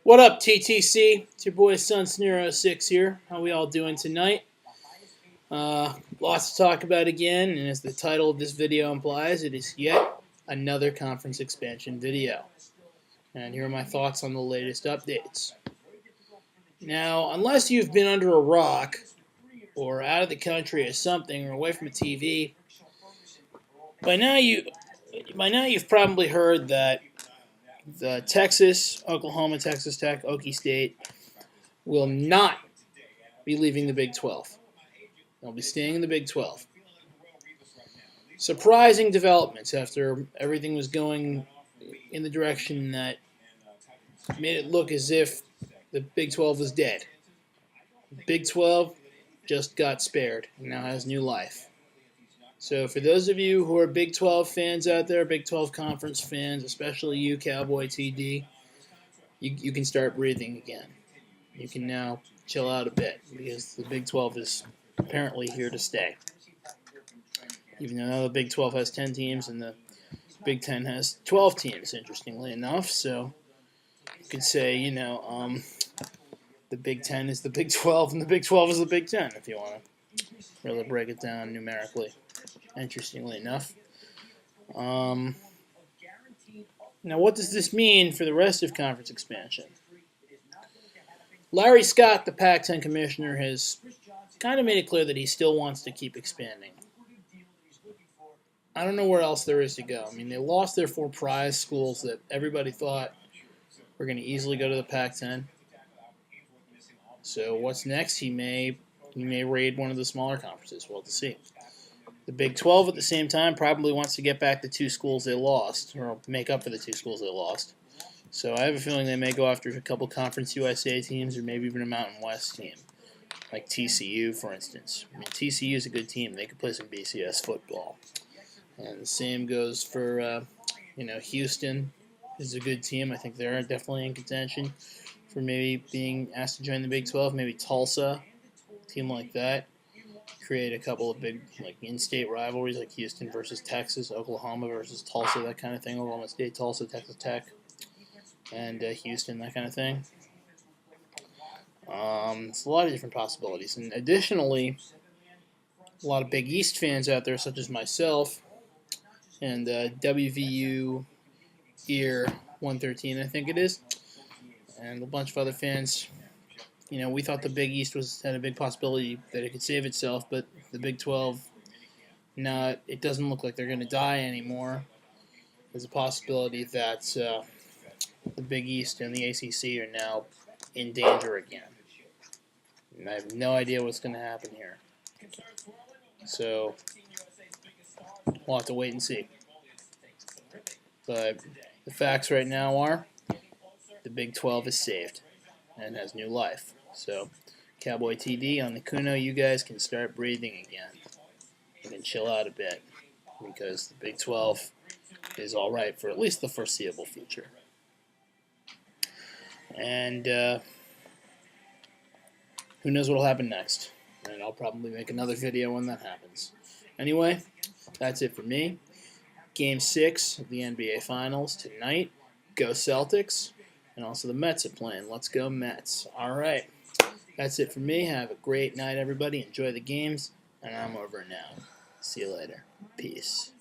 What up, TTC? It's your boy Sun6 here. How we all doing tonight? Lots to talk about again, and as the title of this video implies, it is yet another conference expansion video. And here are my thoughts on the latest updates. Now, unless you've been under a rock, or out of the country or something, or away from a TV, by now you've probably heard that the Oklahoma, Texas Tech, Okie State will not be leaving the Big 12. They'll be staying in the Big 12. Surprising developments after everything was going in the direction that made it look as if the Big 12 was dead. The Big 12 just got spared and now has new life. So for those of you who are Big 12 fans out there, Big 12 conference fans, especially you, Cowboy TD, you can start breathing again. You can now chill out a bit because the Big 12 is apparently here to stay. Even though the Big 12 has 10 teams and the Big 10 has 12 teams, interestingly enough. So you could say, the Big 10 is the Big 12 and the Big 12 is the Big 10 if you want to really break it down numerically. Interestingly enough. Now, what does this mean for the rest of conference expansion? Larry Scott, the Pac-10 commissioner, has kind of made it clear that he still wants to keep expanding. I don't know where else there is to go. I mean, they lost their 4 prize schools that everybody thought were going to easily go to the Pac-10. So what's next? He may raid one of the smaller conferences. We'll have to see. The Big 12 at the same time probably wants to get back the 2 schools they lost, or make up for the 2 schools they lost. So I have a feeling they may go after a couple Conference USA teams, or maybe even a Mountain West team, like TCU, for instance. I mean, TCU is a good team. They could play some BCS football. And the same goes for, Houston is a good team. I think they're definitely in contention for maybe being asked to join the Big 12. Maybe Tulsa, a team like that. Create a couple of big in-state rivalries like Houston versus Texas, Oklahoma versus Tulsa, that kind of thing. Oklahoma State, Tulsa, Texas Tech, and Houston, that kind of thing. It's a lot of different possibilities. And additionally, a lot of Big East fans out there, such as myself, and WVU Ear 113, I think it is, and a bunch of other fans. We thought the Big East had a big possibility that it could save itself, but the Big 12, it doesn't look like they're going to die anymore. There's a possibility that the Big East and the ACC are now in danger again. And I have no idea what's going to happen here. So we'll have to wait and see. But the facts right now are the Big 12 is saved and has new life. So, Cowboy TD on the Kuno, you guys can start breathing again. You can chill out a bit because the Big 12 is all right for at least the foreseeable future. And who knows what will happen next. And I'll probably make another video when that happens. Anyway, that's it for me. Game 6 of the NBA Finals tonight. Go Celtics. And also the Mets are playing. Let's go Mets. All right. That's it for me. Have a great night, everybody. Enjoy the games. And I'm over now. See you later. Peace.